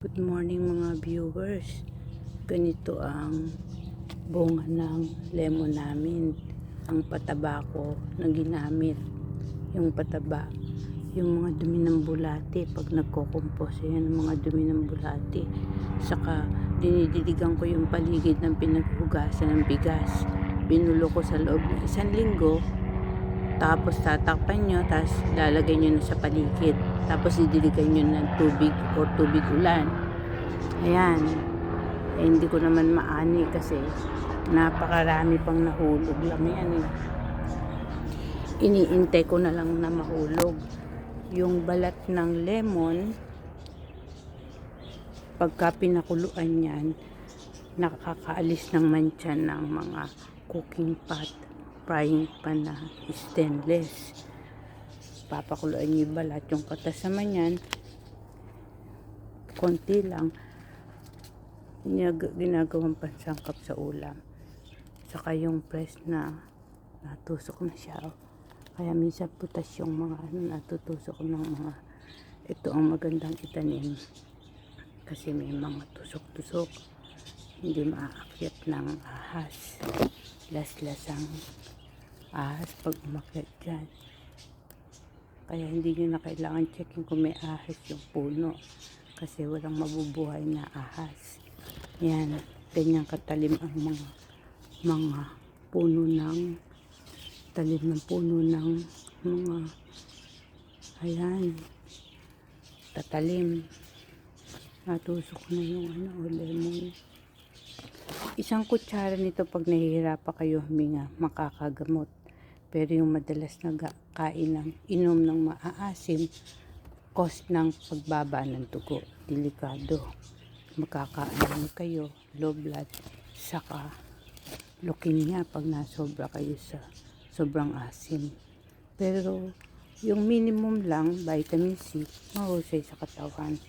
Good morning mga viewers. Ganito ang bunga ng lemon namin. Ang pataba ko na ginamit. Yung pataba. Yung mga dumi ng bulate. Pag nagko-compose yan, mga dumi ng bulate. Saka dinidiligan ko yung paligid ng pinaghugasan ng bigas. Binulo ko sa loob ng 1 linggo. Tapos tatakpan nyo, tapos lalagay nyo na sa paligid. Tapos didiligan nyo ng tubig o tubig ulan. Ayan. Hindi ko naman maani kasi napakarami pang nahulog lang yan. Iniintay ko na lang na mahulog. Yung balat ng lemon, pagka pinakuluan yan, nakakaalis ng mantsa ng mga cooking pot, frying pan na stainless. Papakuluan nyo yung balat. Yung katas naman yan, konti lang, ginagawang pansangkap sa ulam. Saka yung press na natusok na siya. Kaya minsan putas yung mga natutusok ng mga, ito ang magandang itanim kasi may mga tusok-tusok, hindi maaakyat ng ahas. Las-lasang ahas pag umakyat dyan. Kaya hindi nyo na kailangan checking kung may ahas yung puno kasi walang mabubuhay na ahas. Yan, ganyan katalim ang mga puno ng talim ng puno ng mga, ayan, tatalim. Natusok na yung lemon. 1 kutsara nito pag nahihirapan kayo huminga, makakagamot. Pero yung madalas nagkain ng inom ng maaasim, cause ng pagbaba ng dugo, delikado. Magkakaano kayo, low blood, saka leukemia pag nasobra kayo sa sobrang asim. Pero yung minimum lang, vitamin C, mahusay sa katawan.